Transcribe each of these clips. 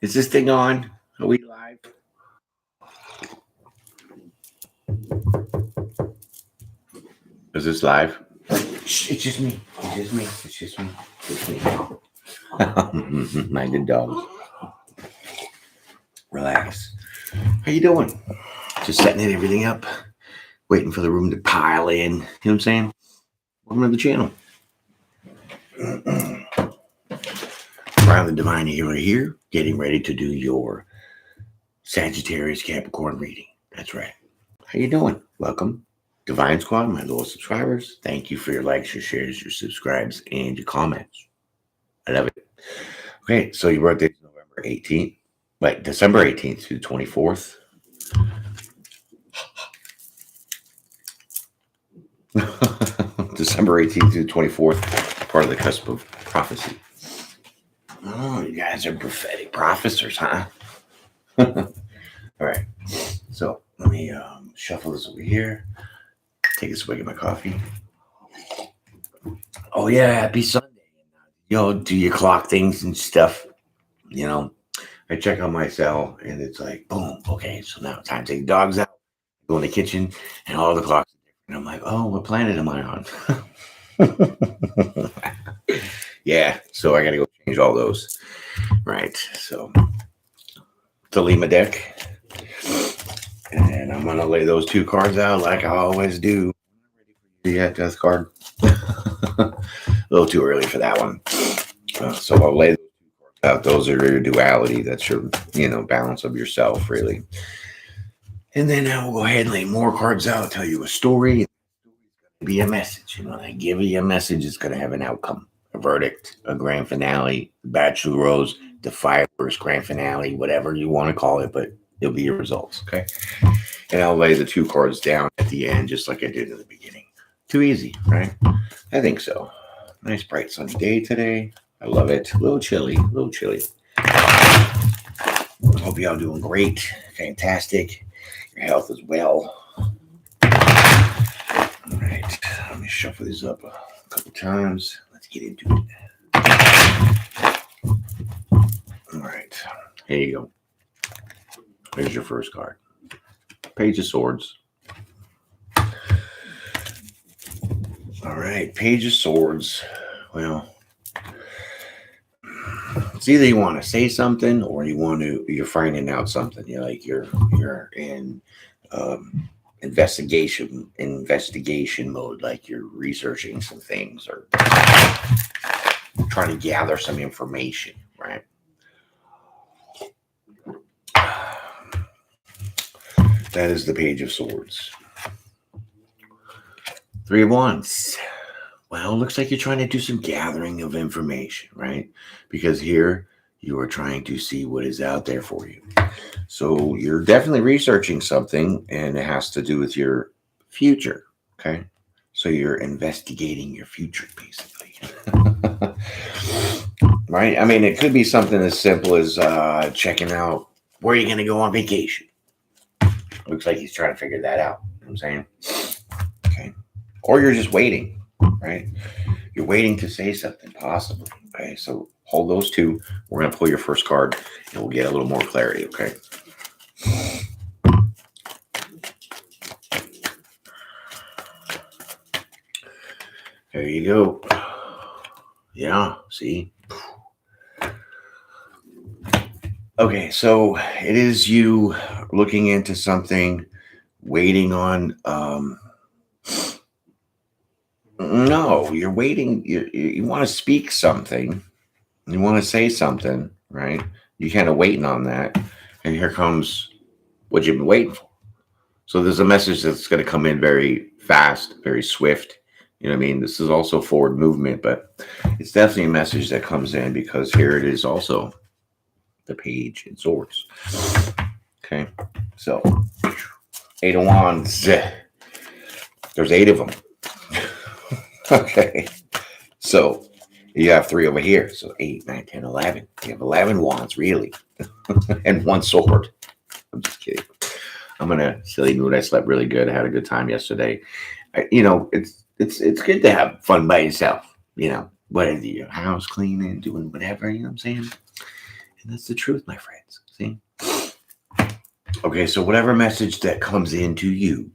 Is this thing on? Are we live? Is this live? Shh, it's just me. It's just me. It's just me. It's me. My good dogs. Relax. How you doing? Just setting everything up. Waiting for the room to pile in. You know what I'm saying? Welcome to the channel. Around the Divine Healer here, getting ready to do your Sagittarius Capricorn reading. That's right. How you doing? Welcome. Divine Squad, my loyal subscribers. Thank you for your likes, your shares, your subscribes, and your comments. I love it. Okay, so your birthday is November 18th. Wait, December 18th through the 24th. December 18th through the 24th, part of the Cusp of prophecy. Oh, you guys are prophetic prophesors, huh? All right. So let me shuffle this over here. Take a swig of my coffee. Oh, yeah. Happy Sunday. Do your clock things and stuff. You know, I check on my cell and it's like, boom. Okay. So now it's time to take the dogs out, go in the kitchen, and all the clocks are different. And I'm like, oh, what planet am I on? Yeah. So I got to go change all those. Right. So the Lima deck. And I'm going to lay those two cards out like I always do. Yeah, death card. A little too early for that one. So I'll lay those two cards out. Those are your duality. That's your, balance of yourself, really. And then I will go ahead and lay more cards out, tell you a story. It's going to be a message. When I give you a message, it's going to have an outcome, a verdict, a grand finale, Bachelor Rose, the fireworks, grand finale, whatever you want to call it, but it'll be your results, okay? And I'll lay the two cards down at the end, just like I did in the beginning. Too easy, right? I think so. Nice, bright, sunny day today. I love it. A little chilly, Hope y'all doing great, fantastic. Your health as well. All right, let me shuffle these up a couple times. Let's get into it. All right, here you go. Here's your first card. Page of Swords. All right, Page of Swords. Well, it's either you want to say something or you're finding out something. You're in investigation mode, like you're researching some things or trying to gather some information, right? That is the Page of Swords. Three of Wands. Well, it looks like you're trying to do some gathering of information, right? Because here you are trying to see what is out there for you. So you're definitely researching something, and it has to do with your future, okay? So you're investigating your future, basically. Right? I mean, it could be something as simple as checking out where you're going to go on vacation. Looks like he's trying to figure that out. You know what I'm saying? Okay. Or you're just waiting, right? You're waiting to say something, possibly. Okay. So hold those two. We're going to pull your first card and we'll get a little more clarity. Okay. There you go. Yeah. See? Okay, so it is you looking into something, waiting on, no, you're waiting, you want to speak something, you want to say something, right? You're kind of waiting on that, and here comes what you've been waiting for. So there's a message that's going to come in very fast, very swift. You know what I mean? This is also forward movement, but it's definitely a message that comes in because here it is also. The Page of Swords. Okay, so 8 of Wands. There's 8 of them. Okay, so you have 3 over here. So 8, 9, 10, 11. You have 11 wands, really, and 1 sword. I'm just kidding. I'm in a silly mood. I slept really good. I had a good time yesterday. It's good to have fun by yourself. Whether your house cleaning, doing whatever. You know what I'm saying? And that's the truth, my friends. See? Okay, so whatever message that comes into you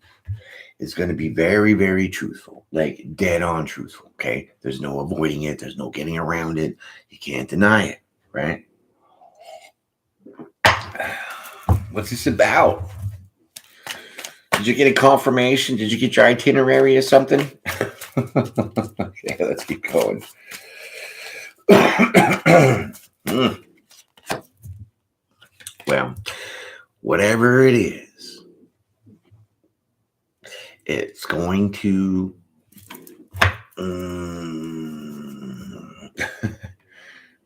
is going to be very, very truthful, like dead on truthful. Okay, there's no avoiding it, there's no getting around it. You can't deny it, right? What's this about? Did you get a confirmation? Did you get your itinerary or something? Okay, let's keep going. Well, whatever it is, it's going to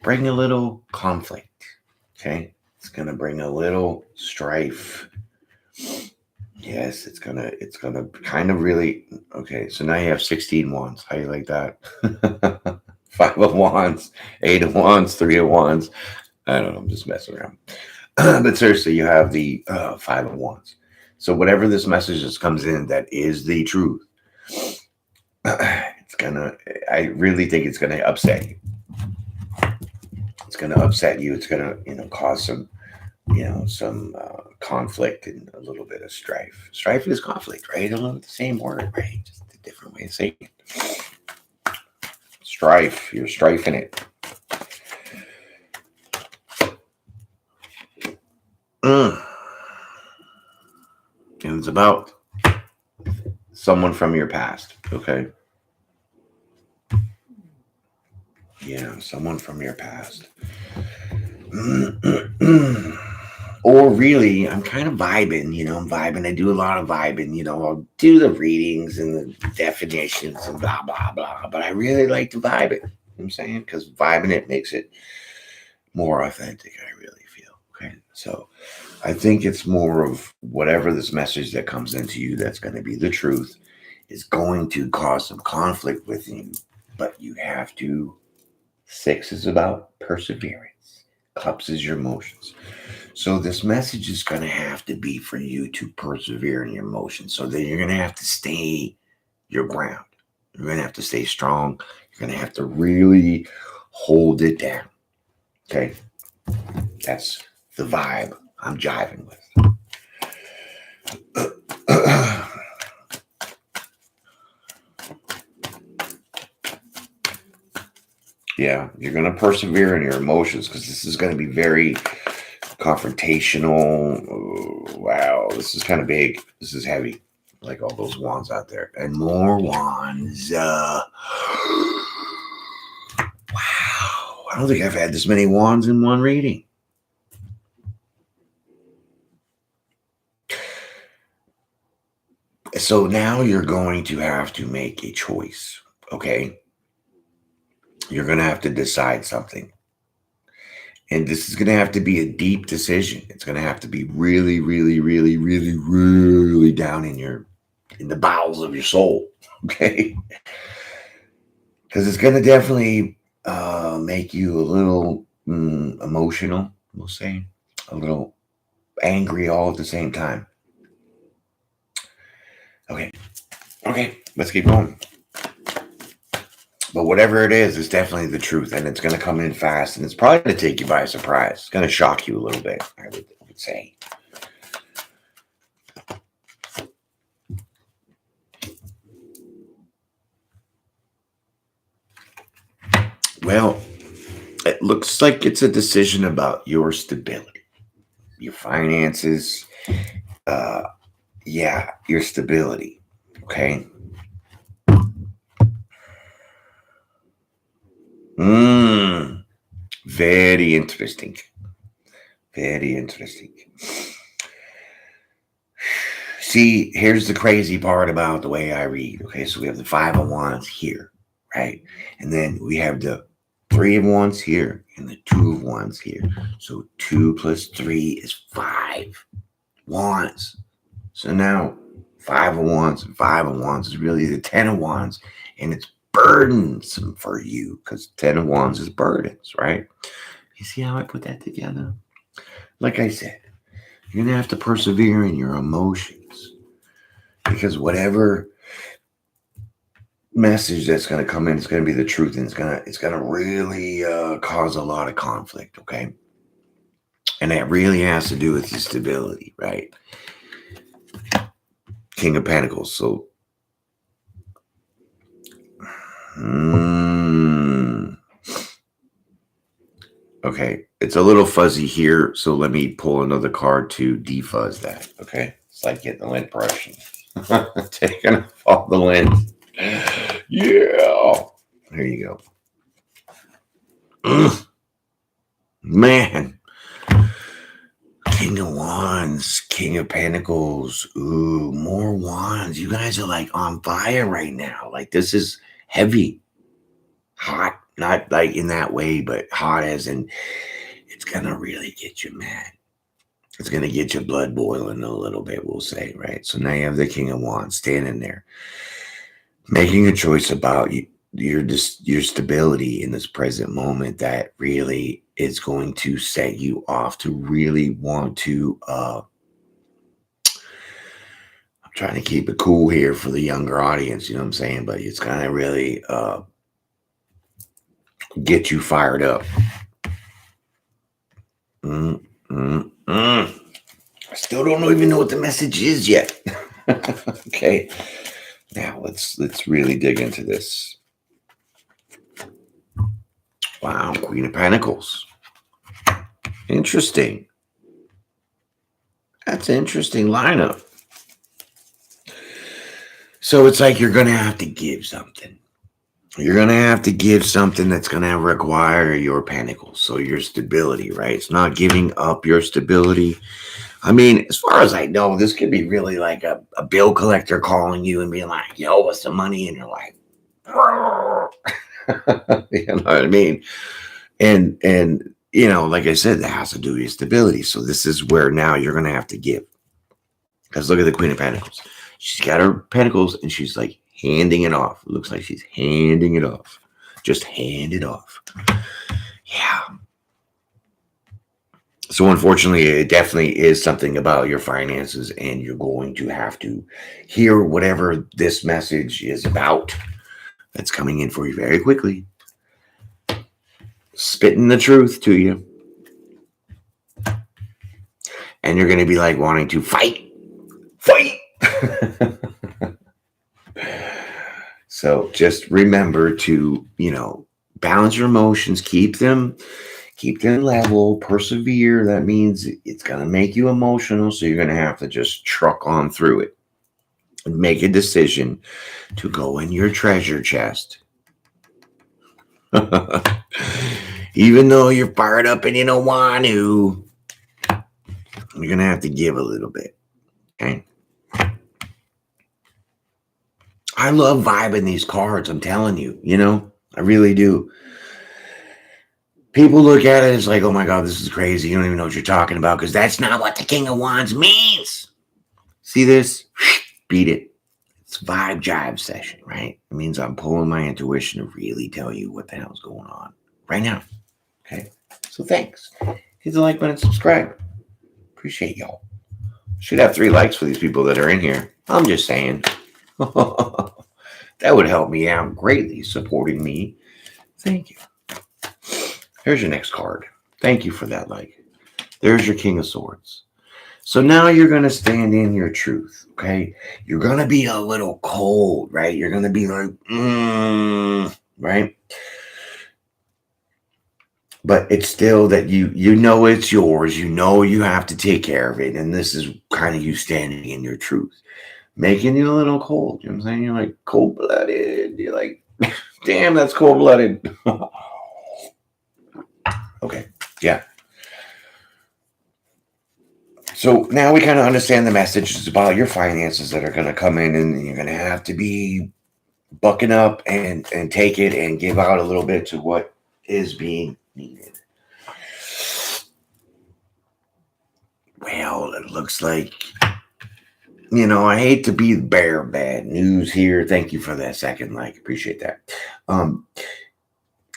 bring a little conflict. Okay, it's going to bring a little strife. Yes, it's gonna kind of really. Okay, so now you have 16 wands. How you like that? 5 of wands, 8 of wands, 3 of wands. I don't know, I'm just messing around. But seriously, you have the 5 of wands. So whatever this message that comes in that is the truth, I really think it's gonna upset you. It's gonna upset you. It's gonna, cause some, some conflict and a little bit of strife. Strife is conflict, right? I love the same word, right? Just a different way of saying it. Strife, you're strifing it. And it's about someone from your past, okay? Yeah, someone from your past. Or really, I'm kind of vibing, I'm vibing. I do a lot of vibing, I'll do the readings and the definitions and blah, blah, blah. But I really like to vibe it, I'm saying, because vibing it makes it more authentic, I really feel. Okay, so I think it's more of whatever this message that comes into you that's going to be the truth is going to cause some conflict with you, but you have to. 6 is about perseverance. Cups is your emotions. So this message is going to have to be for you to persevere in your emotions. So then you're going to have to stay your ground. You're going to have to stay strong. You're going to have to really hold it down. Okay? That's the vibe I'm jiving with. Yeah, you're going to persevere in your emotions because this is going to be very confrontational. Oh, wow, this is kind of big. This is heavy, like all those wands out there. And more wands. Wow, I don't think I've had this many wands in one reading. So now you're going to have to make a choice, okay? You're going to have to decide something. And this is going to have to be a deep decision. It's going to have to be really, really, really, really, really down in the bowels of your soul, okay? Because it's going to definitely make you a little emotional, we'll say, a little angry all at the same time. Okay, let's keep going. But whatever it is, it's definitely the truth, and it's going to come in fast, and it's probably going to take you by surprise. It's going to shock you a little bit, I would say. Well, it looks like it's a decision about your stability, your finances, your stability, okay? Very interesting. Very interesting. See, here's the crazy part about the way I read. Okay, so we have the 5 of wands here, right? And then we have the 3 of wands here and the 2 of wands here. So 2 plus 3 is 5 wands. So now 5 of wands and 5 of wands is really the 10 of wands. And it's burdensome for you because 10 of wands is burdens, right? You see how I put that together? Like I said, you're going to have to persevere in your emotions because whatever message that's going to come in, it's going to be the truth, and it's going to really cause a lot of conflict, okay? And that really has to do with your stability, right? King of Pentacles. So, okay. It's a little fuzzy here. So let me pull another card to defuzz that. Okay. It's like getting the lint brush. Taking off all the lint. Yeah. There you go. Man. King of Wands, King of Pentacles. Ooh, more wands. You guys are like on fire right now. Like this is heavy. Hot. Not like in that way, but hot as in it's going to really get you mad. It's going to get your blood boiling a little bit, we'll say, right? So now you have the King of Wands standing there, making a choice about your stability in this present moment that really is going to set you off to really want to, I'm trying to keep it cool here for the younger audience, you know what I'm saying? But it's going to really get you fired up. I still don't even know what the message is yet. Okay. Now let's really dig into this. Wow, Queen of Pentacles. Interesting. That's an interesting lineup. So it's like you're going to have to give something. You're going to have to give something that's going to require your pentacles. So your stability, right? It's not giving up your stability. I mean, as far as I know, this could be really like a bill collector calling you and being like, yo, what's the money? And you're like, you know what I mean? And you know, like I said, that has to do with your stability. So this is where now you're going to have to give. Because look at the Queen of Pentacles. She's got her pentacles and she's like handing it off. It looks like she's handing it off. Just hand it off. Yeah. So unfortunately, it definitely is something about your finances, and you're going to have to hear whatever this message is about that's coming in for you very quickly. Spitting the truth to you. And you're going to be like wanting to fight. So just remember to, you know, balance your emotions, keep them level, persevere. That means it's going to make you emotional. So you're going to have to just truck on through it and make a decision to go in your treasure chest. Even though you're fired up and you don't want to, you're going to have to give a little bit. Okay. I love vibing these cards. I'm telling you, you know, I really do. People look at it as like, oh my God, this is crazy. You don't even know what you're talking about, because that's not what the King of Wands means. See this? Beat it. It's vibe jive session, right? It means I'm pulling my intuition to really tell you what the hell's going on right now. Okay. So thanks. Hit the like button and subscribe. Appreciate y'all. Should have 3 likes for these people that are in here. I'm just saying. That would help me out greatly, supporting me. Thank you. Here's your next card. Thank you for that like. There's your King of Swords. So now you're going to stand in your truth, okay? You're going to be a little cold, right? You're going to be like, right? But it's still that you know it's yours. You know you have to take care of it. And this is kind of you standing in your truth. Making you a little cold. You know what I'm saying? You're like cold-blooded. You're like, damn, that's cold-blooded. Okay. Yeah. So now we kind of understand the messages about your finances that are going to come in, and you're going to have to be bucking up and take it and give out a little bit to what is being needed. Well, it looks like, you know, I hate to be the bearer of bad news here. Thank you for that second like. Appreciate that.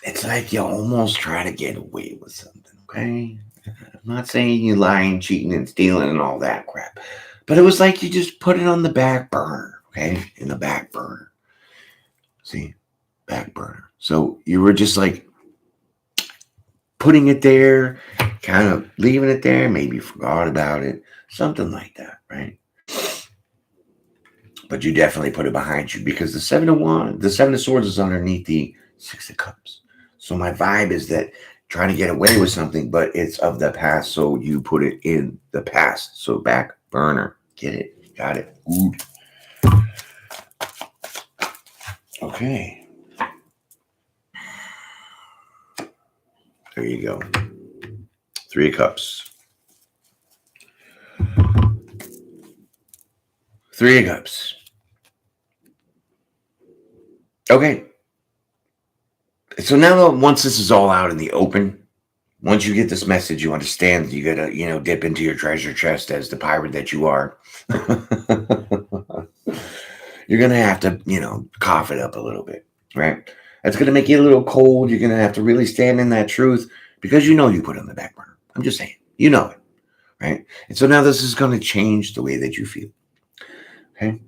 It's like you almost try to get away with something, okay? I'm not saying you lying, cheating, and stealing and all that crap. But it was like you just put it on the back burner, okay? In the back burner. See? Back burner. So you were just like putting it there, kind of leaving it there. Maybe you forgot about it. Something like that, right? But you definitely put it behind you because the Seven of Swords is underneath the Six of Cups. So my vibe is that trying to get away with something, but it's of the past. So you put it in the past. So back burner. Get it? Got it. Good. Okay. There you go. Three of Cups. Three of Cups. Okay. So now once this is all out in the open, once you get this message, you understand you gotta, dip into your treasure chest as the pirate that you are. You're gonna have to, cough it up a little bit, right? That's gonna make you a little cold. You're gonna have to really stand in that truth because you put it on the back burner. I'm just saying, it, right? And so now this is gonna change the way that you feel. Okay?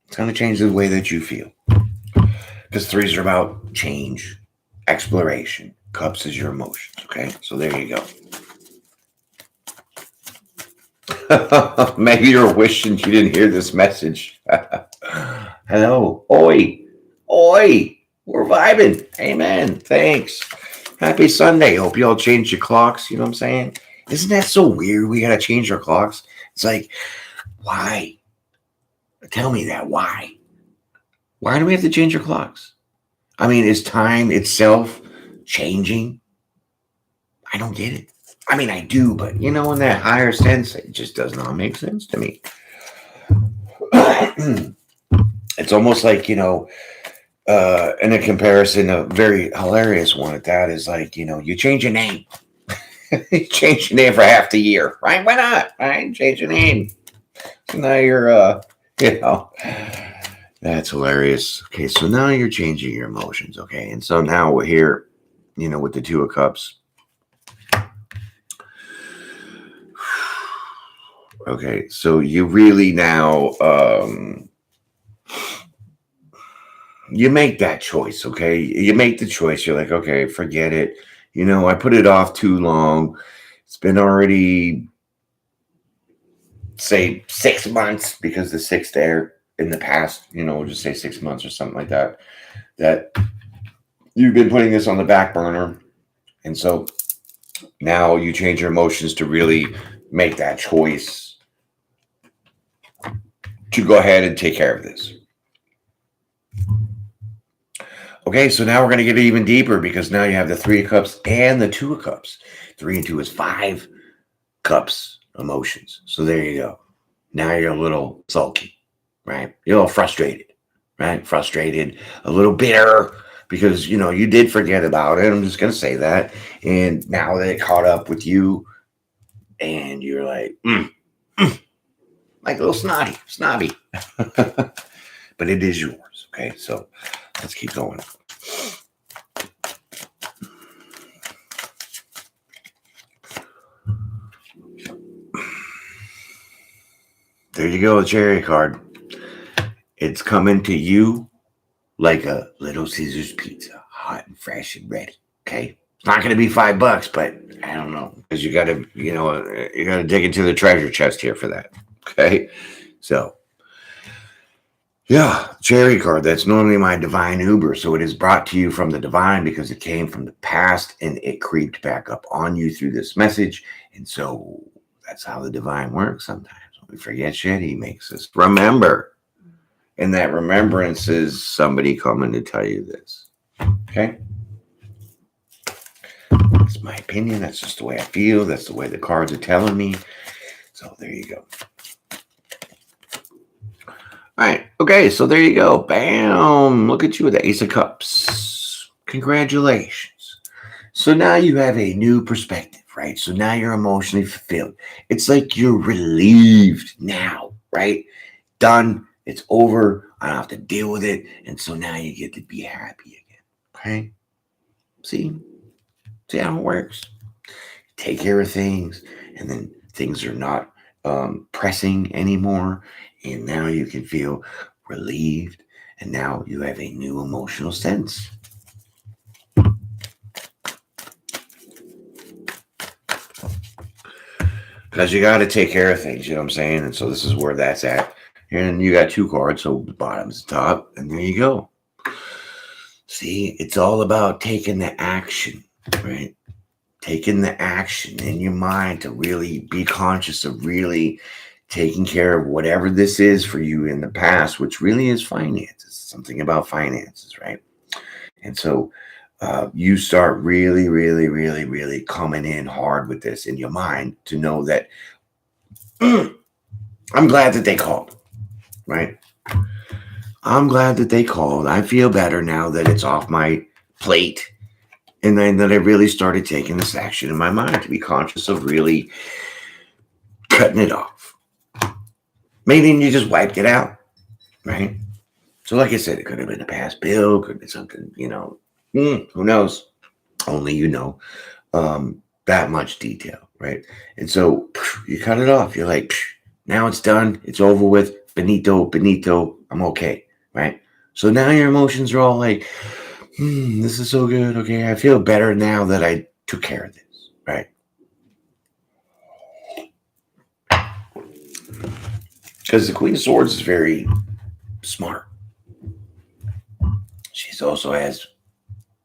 It's gonna change the way that you feel. Because threes are about change, exploration. Cups is your emotions. Okay, so there you go. Maybe you're wishing you didn't hear this message. Hello, oi, we're vibing. Amen. Thanks. Happy Sunday. Hope you all changed your clocks. You know what I'm saying? Isn't that so weird? We gotta change our clocks. It's like, why? Tell me that. Why? Why do we have to change our clocks? I mean, is time itself changing? I don't get it. I mean, I do, but in that higher sense, it just does not make sense to me. It's almost like, in a comparison, a very hilarious one at that is like, you change your name. You change your name for half the year, right? Why not? Right? Change your name. So now you're, that's hilarious. Okay, so now you're changing your emotions, okay? And so now we're here, with the Two of Cups. Okay, so you really now, you make that choice, okay? You make the choice. You're like, okay, forget it. I put it off too long. It's been already, say, 6 months because the 6th there in the past, we'll just say 6 months or something like that, that you've been putting this on the back burner. And so now you change your emotions to really make that choice to go ahead and take care of this. Okay, so now we're going to get even deeper because now you have the Three of Cups and the Two of Cups. 3 and 2 is 5 cups emotions. So there you go. Now you're a little sulky, right? You're a little frustrated, right? Frustrated, a little bitter because, you did forget about it. I'm just going to say that. And now that it caught up with you and you're like, like a little snobby. But it is yours, okay? So let's keep going. There you go, the Chariot card. It's coming to you like a Little Caesars pizza, hot and fresh and ready. Okay, it's not going to be $5, but I don't know because you got to, you got to dig into the treasure chest here for that. Okay, so yeah, Chariot card. That's normally my divine Uber, so it is brought to you from the divine because it came from the past and it creeped back up on you through this message, and so that's how the divine works sometimes. We forget shit, he makes us remember. And that remembrance is somebody coming to tell you this. Okay? That's my opinion. That's just the way I feel. That's the way the cards are telling me. So there you go. All right. Okay, so there you go. Bam. Look at you with the Ace of Cups. Congratulations. So now you have a new perspective, right? So now you're emotionally fulfilled. It's like you're relieved now, right? Done. It's over. I don't have to deal with it. And so now you get to be happy again. Okay? See how it works? Take care of things, and then things are not pressing anymore. And now you can feel relieved. And now you have a new emotional sense. because you got to take care of things, you know what I'm saying? And so this is where that's at. And you got 2 cards, so the bottom's the top, and there you go. See, it's all about taking the action, right? Taking the action in your mind to really be conscious of really taking care of whatever this is for you in the past, which really is finances, something about finances, right? And so you start really, really, really, really coming in hard with this in your mind to know that I'm glad that they called, right? I'm glad that they called. I feel better now that it's off my plate. And then that I really started taking this action in my mind to be conscious of really cutting it off. Maybe you just wiped it out, right? So like I said, it could have been a past bill, could have been something, who knows? Only you know that much detail, right? And so you cut it off. You're like, now it's done. It's over with. Benito, I'm okay, right? So now your emotions are all like, this is so good. Okay, I feel better now that I took care of this, right? Because the Queen of Swords is very smart. She also has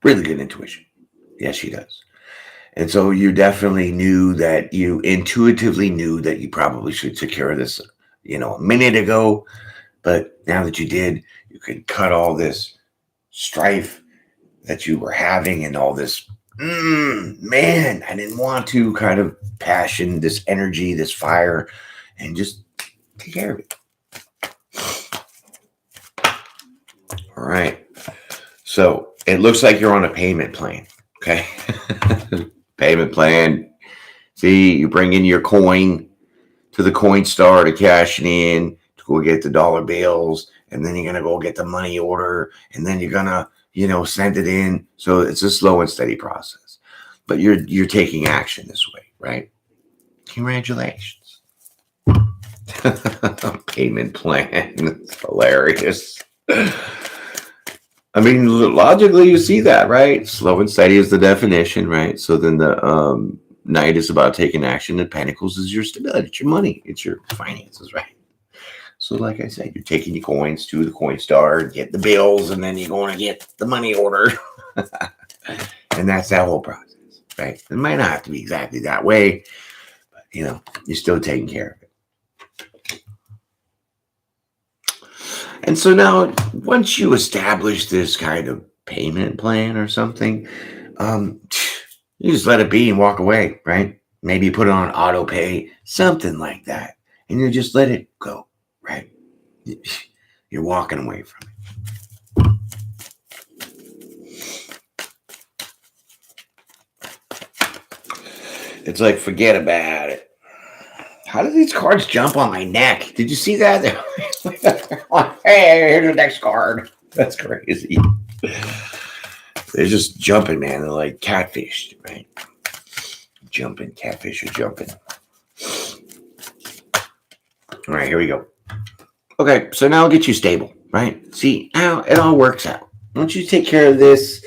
really good intuition. Yes, she does. And so you definitely you intuitively knew that you probably should take care of this, a minute ago. But now that you did, you could cut all this strife that you were having and all this, man, I didn't want to kind of passion, this energy, this fire, and just take care of it. All right. So it looks like you're on a payment plan. Okay. Payment plan. See, you bring in your coin to the coin star to cash it in, to go get the dollar bills, and then you're going to go get the money order, and then you're going to send it in. So it's a slow and steady process, but you're taking action this way, right? Congratulations. Payment plan. It's hilarious. I mean, logically, you see that, right? Slow and steady is the definition, right? So then the Knight is about taking action, and Pentacles is your stability. It's your money. It's your finances, right? So like I said, you're taking your coins to the coin star, get the bills, and then you're going to get the money order. And that's that whole process, right? It might not have to be exactly that way, but, you're still taking care of it. And so now, once you establish this kind of payment plan or something, you just let it be and walk away, right? Maybe put it on auto pay, something like that. And you just let it go. Right? You're walking away from it. It's like, forget about it. How do these cards jump on my neck? Did you see that? Hey, here's the next card. That's crazy. They're just jumping, man. They're like catfish, right? Catfish are jumping. All right, here we go. Okay, so now I'll get you stable, right? See, now it all works out. Once you take care of this,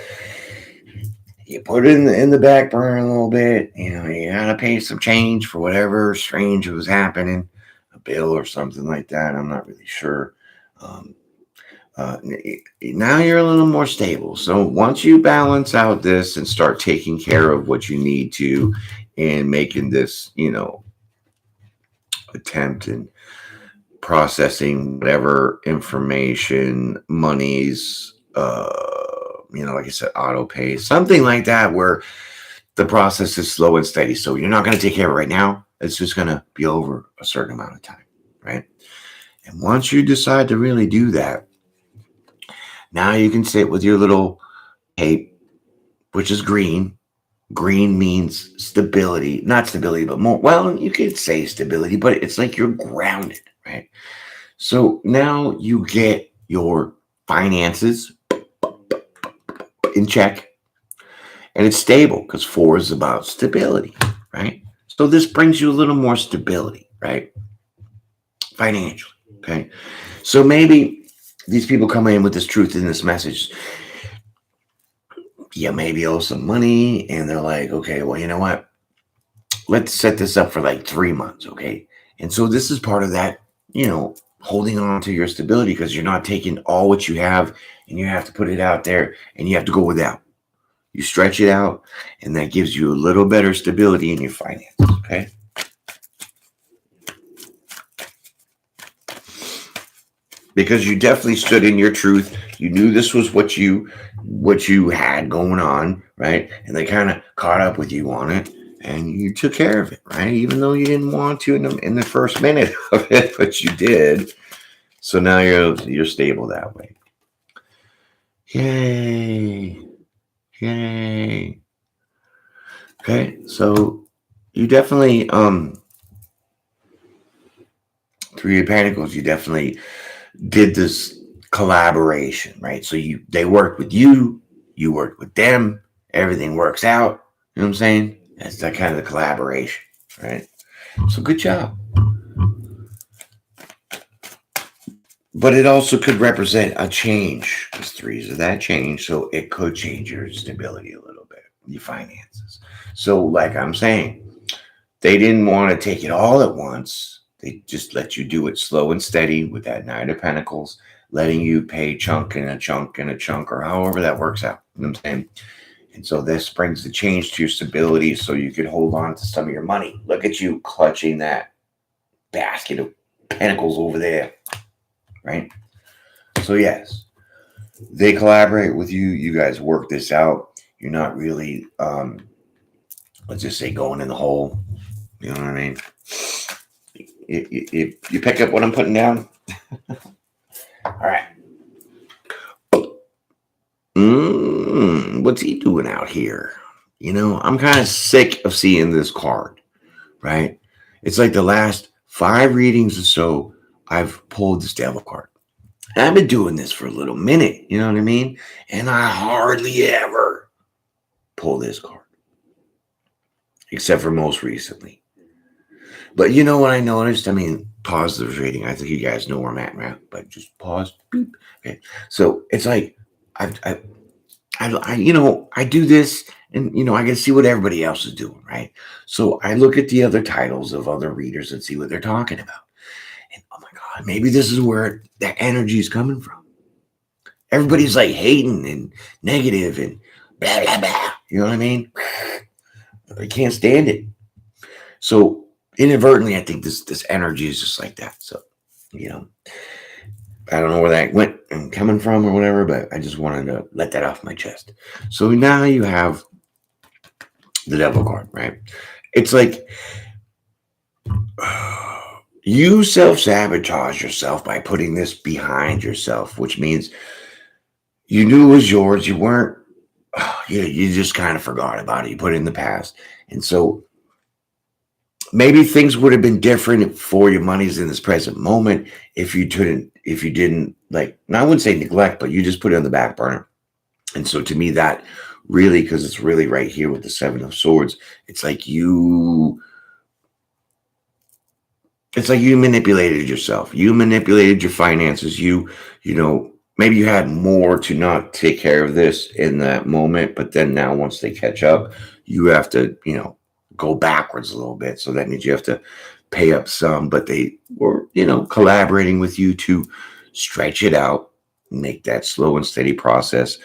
you put it in the back burner a little bit. You gotta pay some change for whatever strange was happening, a bill or something like that. I'm not really sure. Now you're a little more stable. So once you balance out this and start taking care of what you need to, and making this, attempt and processing whatever information, monies, like I said, auto pay, something like that, where the process is slow and steady. So you're not going to take care of it right now. It's just going to be over a certain amount of time, right? And once you decide to really do that, now you can sit with your little tape, which is green. Green means stability, not stability, but more. Well, you could say stability, but it's like you're grounded, right? So now you get your finances in check, and it's stable because 4 is about stability, right? So this brings you a little more stability, right? Financially, okay? So maybe these people come in with this truth in this message. Yeah, maybe owe some money, and they're like, okay, well, you know what? let's set this up for like 3 months, okay? And so this is part of that, holding on to your stability, because you're not taking all what you have and you have to put it out there and you have to go without. You stretch it out, and that gives you a little better stability in your finances, okay? Because you definitely stood in your truth. You knew this was what you had going on, right? And they kind of caught up with you on it, and you took care of it, right? Even though you didn't want to in the first minute of it, but you did. So now you're stable that way. Yay. Yay. Okay, so you definitely Three of Pentacles, you definitely did this collaboration, right? So they worked with you, you worked with them, everything works out. You know what I'm saying? That's that kind of the collaboration, right? So good job. But it also could represent a change, because threes are that change. So it could change your stability a little bit, your finances. So like I'm saying, they didn't want to take it all at once. They just let you do it slow and steady with that Nine of Pentacles, letting you pay chunk and a chunk and a chunk, or however that works out. You know what I'm saying? And so this brings the change to your stability, so you can hold on to some of your money. Look at you clutching that basket of pentacles over there, right? So yes, they collaborate with you. You guys work this out. You're not really, let's just say, going in the hole. You know what I mean? You pick up what I'm putting down? All right. What's he doing out here? I'm kind of sick of seeing this card, right? It's like the last 5 readings or so, I've pulled this Devil card. And I've been doing this for a little minute, you know what I mean? And I hardly ever pull this card, except for most recently. But you know what I noticed? I mean, positive reading. I think you guys know where I'm at now, but just pause. Beep. Okay. So it's like I do this, and I can see what everybody else is doing, right? So I look at the other titles of other readers and see what they're talking about. And oh my God, maybe this is where that energy is coming from. Everybody's like hating and negative and blah blah blah. You know what I mean? I can't stand it. So inadvertently, I think this energy is just like that. So, I don't know where that went and coming from or whatever, but I just wanted to let that off my chest. So now you have the Devil card, right? It's like you self-sabotage yourself by putting this behind yourself, which means you knew it was yours. You weren't, you just kind of forgot about it. You put it in the past. And so maybe things would have been different for your monies in this present moment if you didn't, like, I wouldn't say neglect, but you just put it on the back burner. And so to me, that really, because it's really right here with the Seven of Swords, it's like you manipulated yourself. You manipulated your finances. Maybe you had more to not take care of this in that moment, but then now once they catch up, you have to, go backwards a little bit. So that means you have to pay up some, but they were, collaborating with you to stretch it out, make that slow and steady process,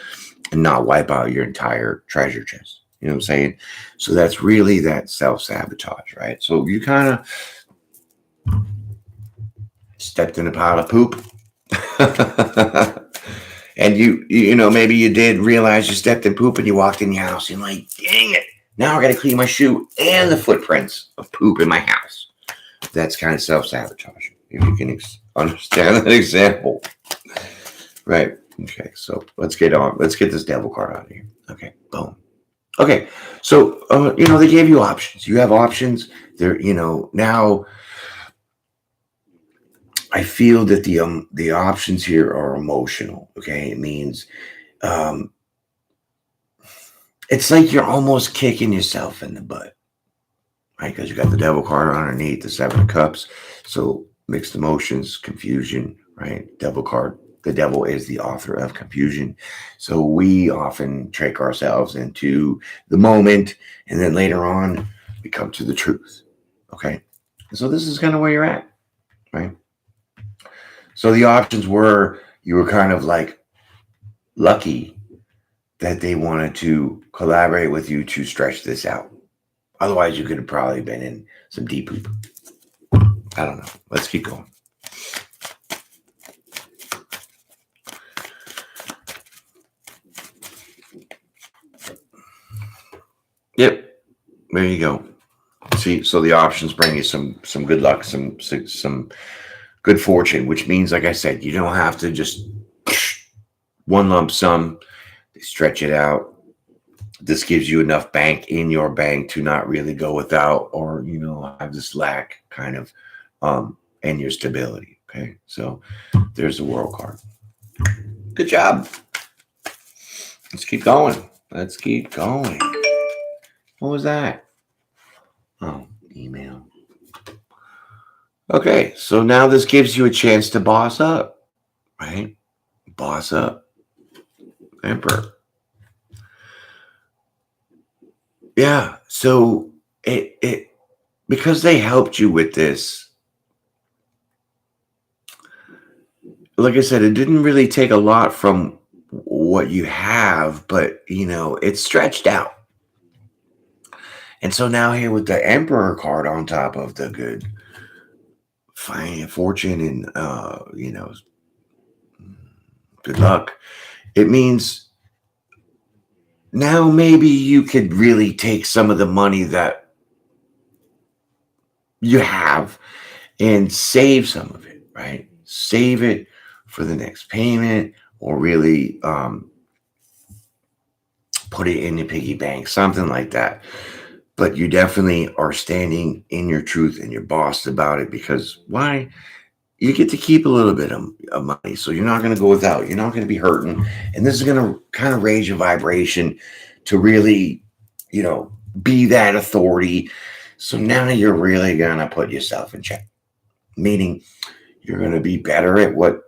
and not wipe out your entire treasure chest. You know what I'm saying? So that's really that self-sabotage, right? So you kind of stepped in a pile of poop. And maybe you did realize you stepped in poop and you walked in your house and you're like, dang it, now I got to clean my shoe and the footprints of poop in my house. That's kind of self-sabotage, if you can understand that example. Right. Okay, so let's get this Devil card out of here. Okay, boom. Okay, so they gave you options. You have options. There, now I feel that the options here are emotional. Okay, it means it's like you're almost kicking yourself in the butt, right? Because you got the Devil card underneath, the Seven of Cups. So mixed emotions, confusion, right? Devil card. The devil is the author of confusion. So we often trick ourselves into the moment, and then later on, we come to the truth. Okay. So this is kind of where you're at, right? So the options were, you were kind of like lucky that they wanted to collaborate with you to stretch this out. Otherwise, you could have probably been in some deep poop. I don't know. Let's keep going. Yep. There you go. See, so the options bring you some good luck, some good fortune, which means, like I said, you don't have to just one lump sum. They stretch it out. This gives you enough bank in your bank to not really go without, or have this lack kind of and your stability. Okay, so there's the World card. Good job. Let's keep going. Let's keep going. What was that? Oh, email. Okay, so now this gives you a chance to boss up, right? Boss up. Emperor. Yeah, so it because they helped you with this, like I said, it didn't really take a lot from what you have, but it's stretched out. And so now here with the Emperor card on top of the good fortune and good luck, it means now maybe you could really take some of the money that you have and save some of it, right? Save it for the next payment, or really put it in your piggy bank, something like that. But you definitely are standing in your truth and you're bossed about it, because why? You get to keep a little bit of money. So you're not going to go without. You're not going to be hurting. And this is going to kind of raise your vibration to really, be that authority. So now you're really going to put yourself in check. Meaning you're going to be better at what,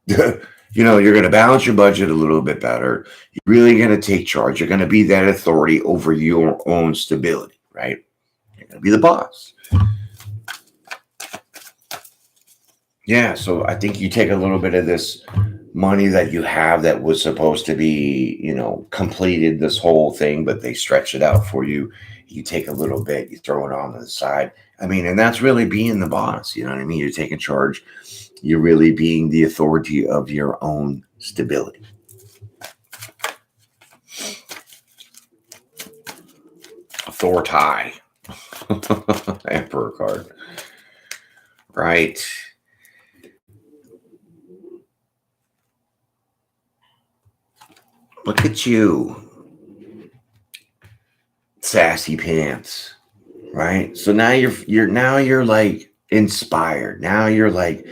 you're going to balance your budget a little bit better. You're really going to take charge. You're going to be that authority over your own stability, right? You're going to be the boss. Yeah, so I think you take a little bit of this money that you have that was supposed to be, completed this whole thing, but they stretch it out for you. You take a little bit, you throw it on to the side. I mean, and that's really being the boss. You know what I mean? You're taking charge. You're really being the authority of your own stability. Authority. Emperor card. Right. Look at you. Sassy pants. Right? So now you're like inspired. Now you're like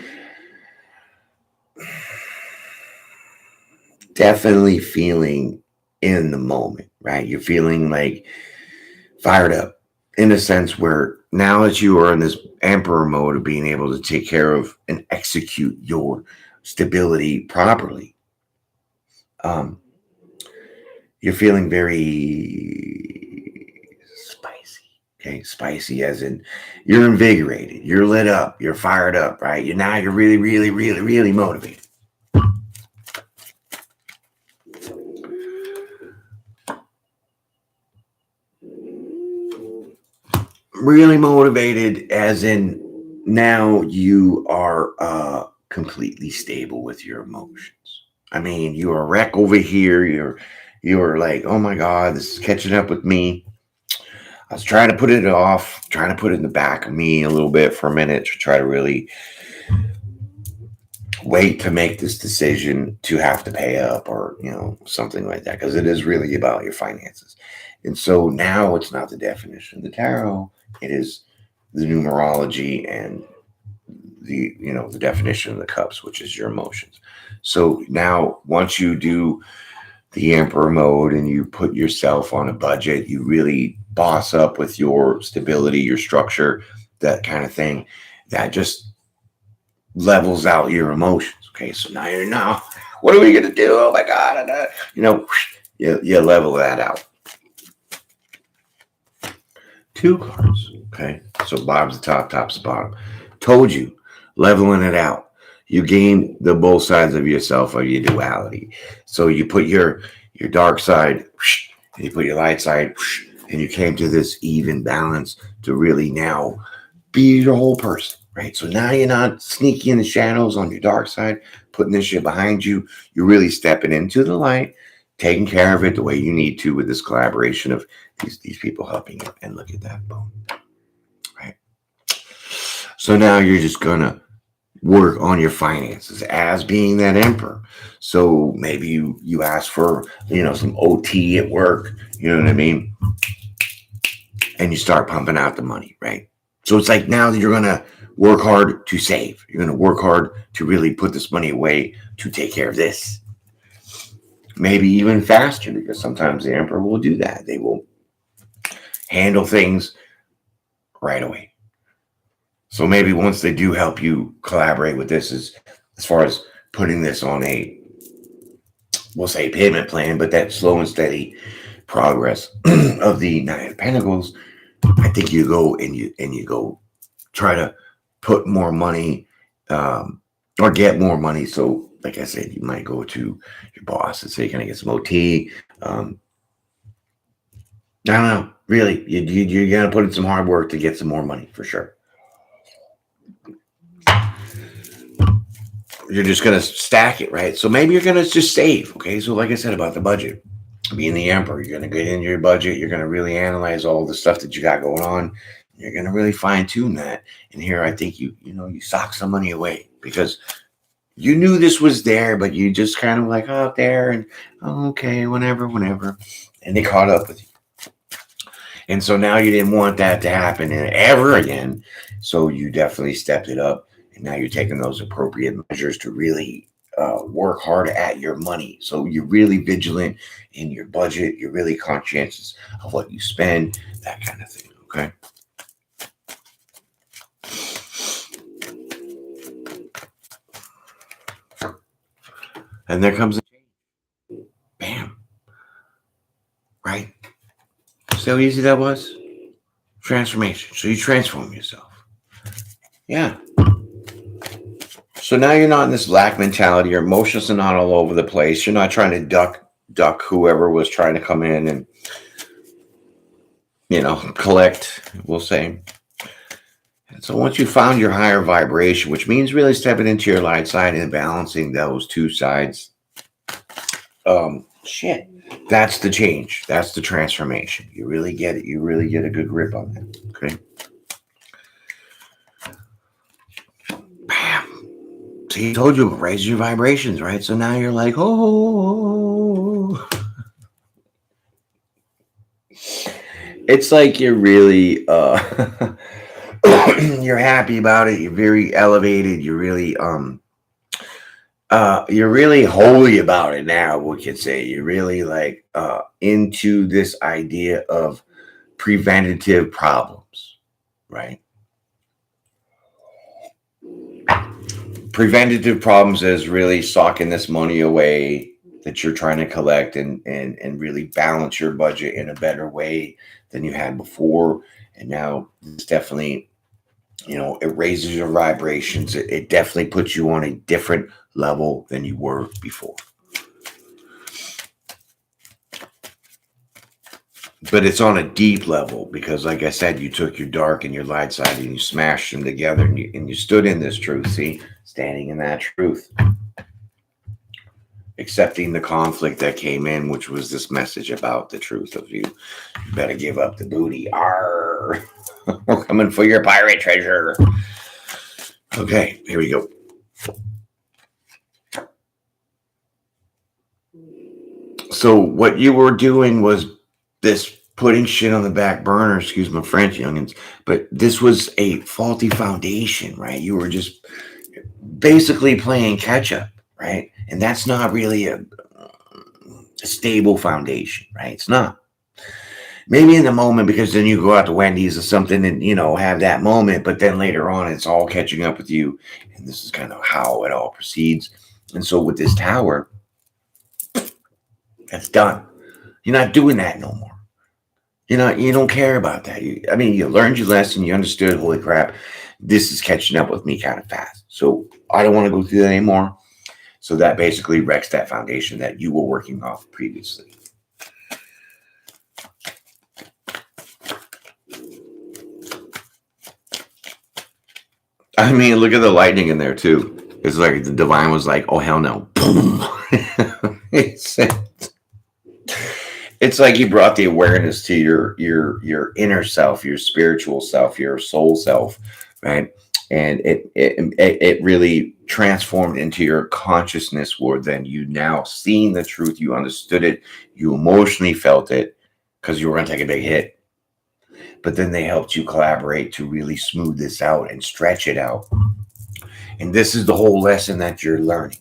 definitely feeling in the moment, right? You're feeling like fired up, in a sense where now that you are in this emperor mode of being able to take care of and execute your stability properly, you're feeling very spicy. Okay, spicy as in you're invigorated, you're lit up, you're fired up, right? You're really, really, really, really motivated. Really motivated as in now you are completely stable with your emotions. I mean, you're a wreck over here. You're like, oh my God, this is catching up with me. I was trying to put it off, trying to put it in the back of me a little bit for a minute to try to really wait to make this decision to have to pay up, or something like that, because it is really about your finances. And so now it's not the definition of the tarot, it is the numerology and the the definition of the cups, which is your emotions. So now once you do the emperor mode and you put yourself on a budget, you really boss up with your stability, your structure, that kind of thing, that just levels out your emotions. Okay, so now what are we gonna do? Oh my God, you level that out. 2 cards. Okay. So bottom's the top, top's the bottom. Told you, leveling it out. You gain the both sides of yourself of your duality. So you put your dark side, and you put your light side, and you came to this even balance to really now be your whole person, right? So now you're not sneaky in the shadows on your dark side, putting this shit behind you. You're really stepping into the light, taking care of it the way you need to with this collaboration of these people helping you. And look at that, boom, right? So now you're just gonna work on your finances as being that emperor. So maybe you ask for some OT at work, you know what I mean, and you start pumping out the money, right? So it's like now that you're gonna work hard to save. You're gonna work hard to really put this money away to take care of this. Maybe even faster, because sometimes the emperor will do that. They will handle things right away. So maybe once they do help you collaborate with this, as far as putting this on a, we'll say, payment plan, but that slow and steady progress of the Nine of Pentacles, I think you go and you go try to put more money or get more money. So like I said, you might go to your boss and say, can I get some OT? I don't know. Really, you're going to put in some hard work to get some more money for sure. You're just going to stack it, right? So maybe you're going to just save. Okay. So like I said about the budget, being the emperor, you're going to get into your budget. You're going to really analyze all the stuff that you got going on. You're going to really fine tune that. And here, I think you sock some money away because you knew this was there, but you just kind of like out there and okay, whenever. And they caught up with you. And so now you didn't want that to happen ever again. So you definitely stepped it up. And now you're taking those appropriate measures to really work hard at your money. So you're really vigilant in your budget. You're really conscientious of what you spend, that kind of thing. Okay. And there comes a change. Bam. Right? See how easy that was? Transformation. So you transform yourself. Yeah. So now you're not in this lack mentality. Your emotions are not all over the place. You're not trying to duck whoever was trying to come in and, collect, we'll say. And so once you found your higher vibration, which means really stepping into your light side and balancing those two sides, that's the change. That's the transformation. You really get it. You really get a good grip on that. Okay. Bam. So he told you, raise your vibrations, right? So now you're like, oh. It's like you're really you're happy about it. You're very elevated. You're really holy about it now, we could say. You're really like into this idea of preventative problems, right? Preventative problems is really socking this money away that you're trying to collect and really balance your budget in a better way than you had before. And now it's definitely, it raises your vibrations. It definitely puts you on a different level than you were before. But it's on a deep level because, like I said, you took your dark and your light side and you smashed them together and you stood in this truth. See, standing in that truth, accepting the conflict that came in, which was this message about the truth of you. You better give up the booty. Arr, we're coming for your pirate treasure. Okay, here we go. So what you were doing was this putting shit on the back burner, excuse my French, youngins, but this was a faulty foundation, right? You were just basically playing catch up, right? And that's not really a stable foundation, right? It's not. Maybe in the moment, because then you go out to Wendy's or something and, have that moment, but then later on, it's all catching up with you. And this is kind of how it all proceeds. And so with this tower, that's done. You're not doing that no more. You don't care about that. I mean, you learned your lesson. You understood, holy crap, this is catching up with me kind of fast. So I don't want to go through that anymore. So that basically wrecks that foundation that you were working off previously. I mean, look at the lightning in there too. It's like the divine was like, "Oh hell no!" Boom. it's like he brought the awareness to your inner self, your spiritual self, your soul self, right? And it really transformed into your consciousness, where then you now seen the truth, you understood it, you emotionally felt it because you were going to take a big hit. But then they helped you collaborate to really smooth this out and stretch it out. And this is the whole lesson that you're learning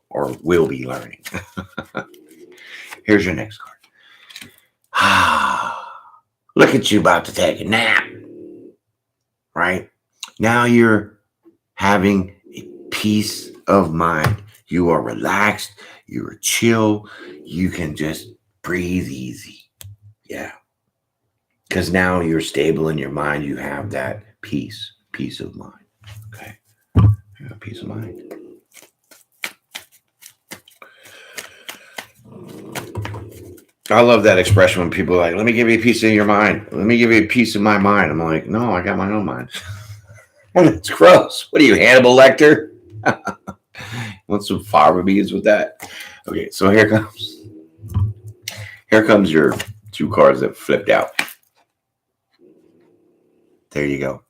or will be learning. Here's your next card. Look at you about to take a nap. Right? Now you're having a peace of mind. You are relaxed. You're chill. You can just breathe easy. Yeah. Because now you're stable in your mind. You have that peace of mind. Okay. Peace of mind. I love that expression when people are like, let me give you a piece of your mind. Let me give you a piece of my mind. I'm like, no, I got my own mind. It's gross. What are you, Hannibal Lecter? Want some fava beans with that? Okay, so here comes your two cards that flipped out. There you go.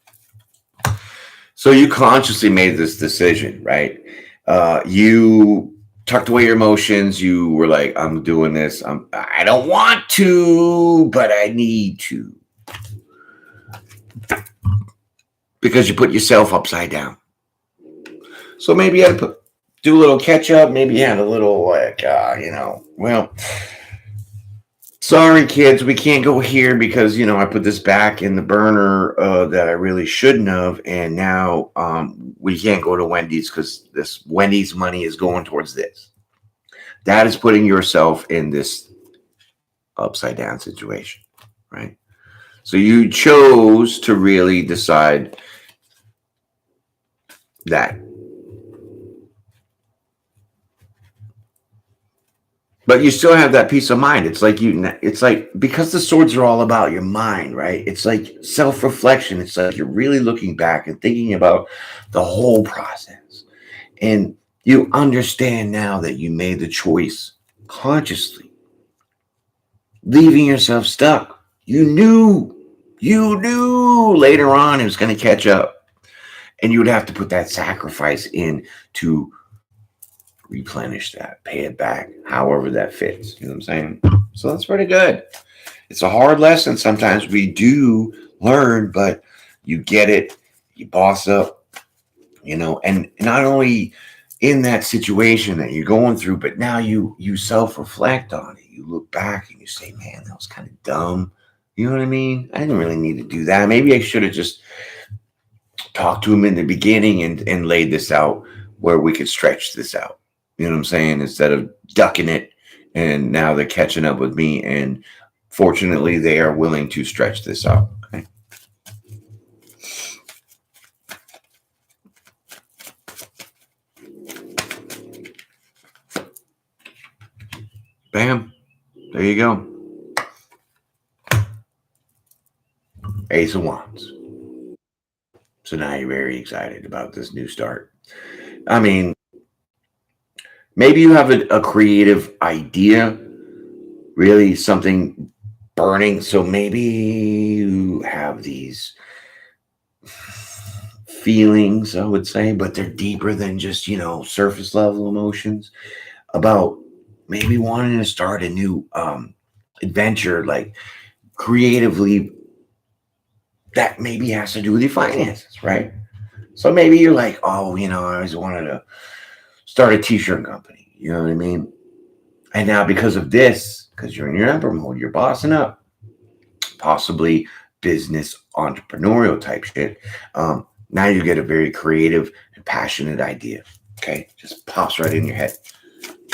So you consciously made this decision, right? You tucked away your emotions. You were like, I'm doing this. I don't want to, but I need to. Because you put yourself upside down. So maybe you had to do a little catch up. Maybe you had a little well, sorry, kids, we can't go here because, I put this back in the burner that I really shouldn't have. And now we can't go to Wendy's because this Wendy's money is going towards this. That is putting yourself in this upside down situation, right? So you chose to really decide that. But you still have that peace of mind. It's like because the swords are all about your mind, right? It's like self-reflection. It's like you're really looking back and thinking about the whole process. And you understand now that you made the choice consciously, leaving yourself stuck. You knew later on it was going to catch up. And you would have to put that sacrifice in to replenish that, pay it back, however that fits. You know what I'm saying? So that's pretty good. It's a hard lesson. Sometimes we do learn, but you get it, you boss up, and not only in that situation that you're going through, but now you self-reflect on it. You look back and you say, man, that was kind of dumb. You know what I mean? I didn't really need to do that. Maybe I should have just talked to him in the beginning and laid this out where we could stretch this out. You know what I'm saying? Instead of ducking it, and now they're catching up with me. And fortunately, they are willing to stretch this out. Okay. Bam. There you go. Ace of Wands. So now you're very excited about this new start. I mean, maybe you have a creative idea, really something burning. So maybe you have these feelings, I would say, but they're deeper than just, surface level emotions about maybe wanting to start a new adventure, like creatively, that maybe has to do with your finances, right? So maybe you're like, oh, I always wanted to start a t-shirt company. You know what I mean? And now because of this, because you're in your emperor mode, you're bossing up, possibly business entrepreneurial type shit. Now you get a very creative and passionate idea. Okay. Just pops right in your head.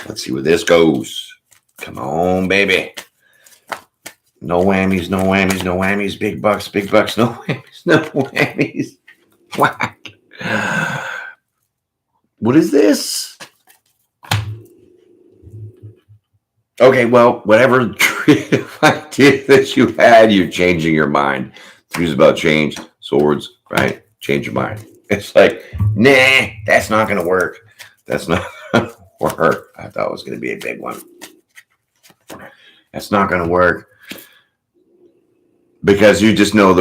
Let's see where this goes. Come on, baby. No whammies, no whammies, no whammies. Big bucks, no whammies, no whammies. Whack. What is this? Okay, well, whatever creative idea that you had, you're changing your mind. It's about change, swords, right? Change your mind. It's like, nah, that's not going to work. That's not going to work. I thought it was going to be a big one. That's not going to work because you just know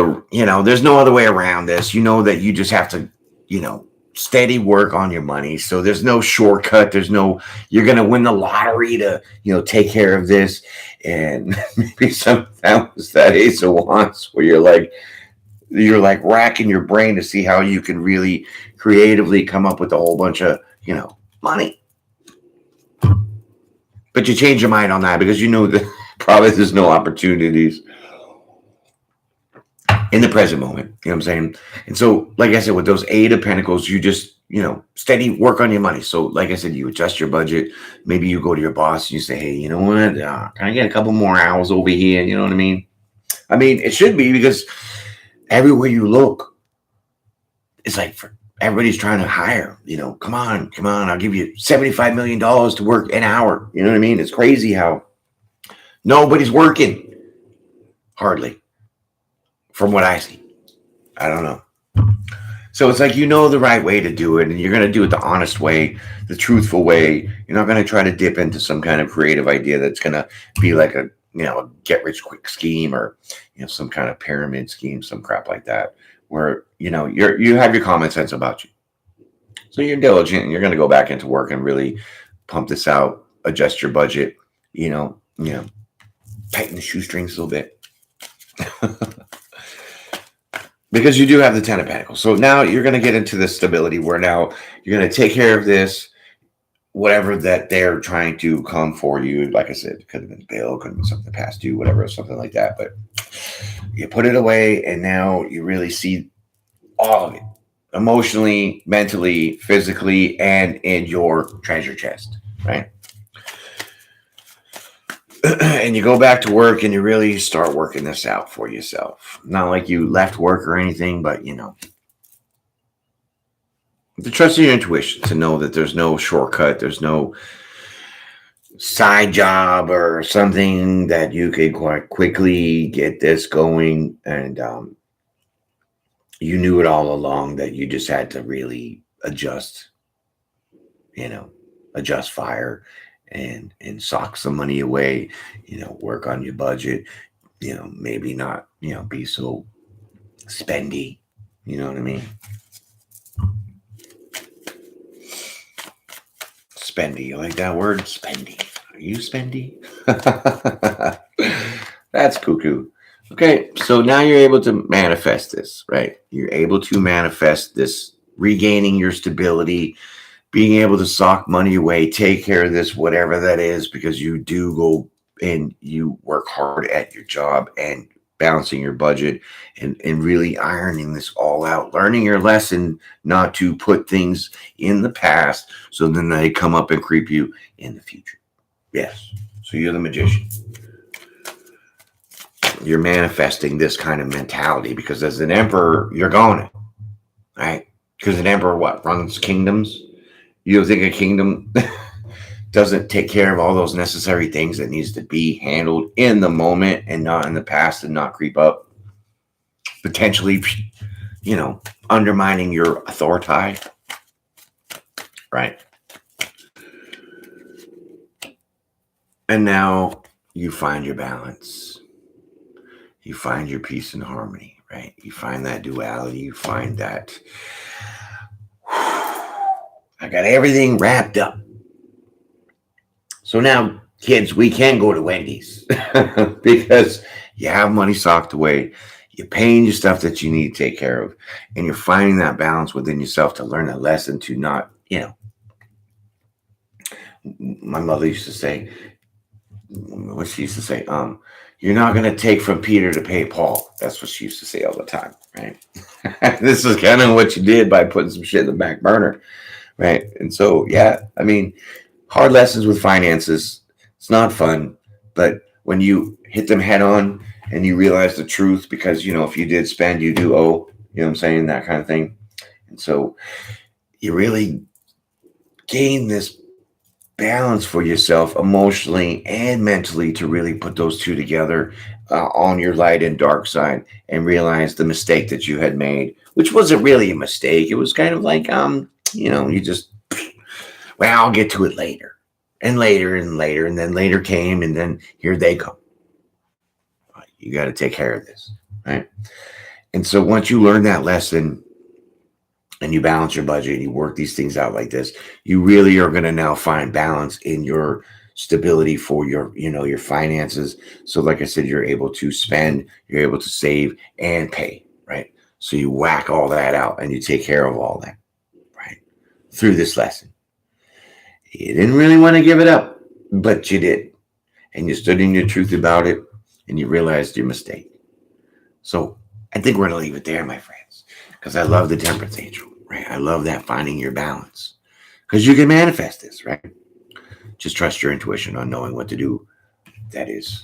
there's no other way around this. You know that you just have to, steady work on your money. So there's no shortcut. You're going to win the lottery to, take care of this. And maybe that was that Ace of Wands where you're like racking your brain to see how you can really creatively come up with a whole bunch of, money. But you change your mind on that because you know that probably there's no opportunities in the present moment. You know what I'm saying? And so, like I said, with those 8 of Pentacles, you just, steady work on your money. So, like I said, you adjust your budget. Maybe you go to your boss and you say, hey, you know what? Can I get a couple more hours over here? You know what I mean? I mean, it should be because everywhere you look, it's like everybody's trying to hire, come on, I'll give you $75 million to work an hour. You know what I mean? It's crazy how nobody's working. Hardly. From what I see. I don't know. So it's like, the right way to do it, and you're going to do it the honest way, the truthful way. You're not going to try to dip into some kind of creative idea that's going to be like a get rich quick scheme or, some kind of pyramid scheme, some crap like that, where, you have your common sense about you. So you're diligent and you're going to go back into work and really pump this out, adjust your budget, tighten the shoestrings a little bit. Because you do have the 10 of Pentacles. So now you're going to get into this stability where now you're going to take care of this, whatever that they're trying to come for you. Like I said, it could have been a bill, could have been something past due, whatever, something like that. But you put it away and now you really see all of it. Emotionally, mentally, physically, and in your treasure chest, right? And you go back to work and you really start working this out for yourself. Not like you left work or anything, but to trust your intuition, to know that there's no shortcut, there's no side job or something that you could quite quickly get this going. And you knew it all along that you just had to really adjust fire and sock some money away, work on your budget, maybe not, be so spendy, you know what I mean? Spendy, you like that word? Spendy. Are you spendy? That's cuckoo. Okay, so now you're able to manifest this, right? You're able to manifest this, regaining your stability, being able to sock money away, take care of this, whatever that is, because you do go and you work hard at your job and balancing your budget and really ironing this all out, learning your lesson not to put things in the past so then they come up and creep you in the future. Yes. So you're the magician. You're manifesting this kind of mentality because as an emperor, you're going it, right? Because an emperor, runs kingdoms? You don't think a kingdom doesn't take care of all those necessary things that needs to be handled in the moment and not in the past and not creep up? Potentially, undermining your authority, right? And now you find your balance. You find your peace and harmony, right? You find that duality. You find that I got everything wrapped up. So now, kids, we can go to Wendy's because you have money socked away. You're paying your stuff that you need to take care of. And you're finding that balance within yourself to learn a lesson to not, my mother used to say, what she used to say, you're not going to take from Peter to pay Paul. That's what she used to say all the time, right? This is kind of what you did by putting some shit in the back burner, right? And so, yeah, I mean, hard lessons with finances. It's not fun, but when you hit them head on and you realize the truth, because, if you did spend, you do owe, you know what I'm saying? That kind of thing. And so you really gain this balance for yourself emotionally and mentally to really put those two together on your light and dark side, and realize the mistake that you had made, which wasn't really a mistake. It was kind of like, you just, well, I'll get to it later and later and later. And then later came, and then here they come. You got to take care of this, right? And so once you learn that lesson and you balance your budget and you work these things out like this, you really are going to now find balance in your stability for your finances. So like I said, you're able to spend, you're able to save and pay, right? So you whack all that out and you take care of all that, right? Through this lesson. You didn't really want to give it up, but you did. And you stood in your truth about it, and you realized your mistake. So I think we're going to leave it there, my friends, because I love the temperance angel, right? I love that, finding your balance, because you can manifest this, right? Just trust your intuition on knowing what to do. That is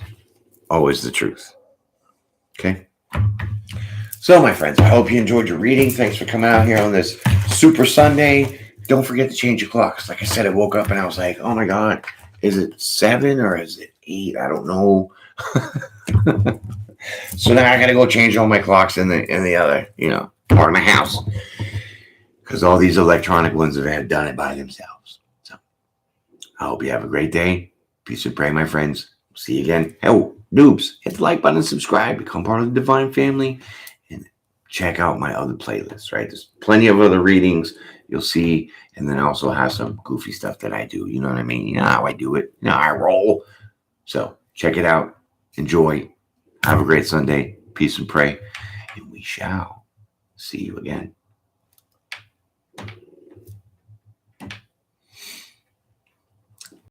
always the truth. Okay. So, my friends, I hope you enjoyed your reading. Thanks for coming out here on this Super Sunday. Don't forget to change your clocks. Like I said, I woke up and I was like, oh my God, is it 7 or is it 8? I don't know. So now I got to go change all my clocks in the other, part of my house, because all these electronic ones have done it by themselves. So I hope you have a great day. Peace and pray, my friends. See you again. Oh, noobs, hit the like button and subscribe. Become part of the divine family, and check out my other playlists, right? There's plenty of other readings you'll see, and then I also have some goofy stuff that I do. You know what I mean? You know how I do it. You know how I roll. So check it out. Enjoy. Have a great Sunday. Peace and pray. And we shall see you again.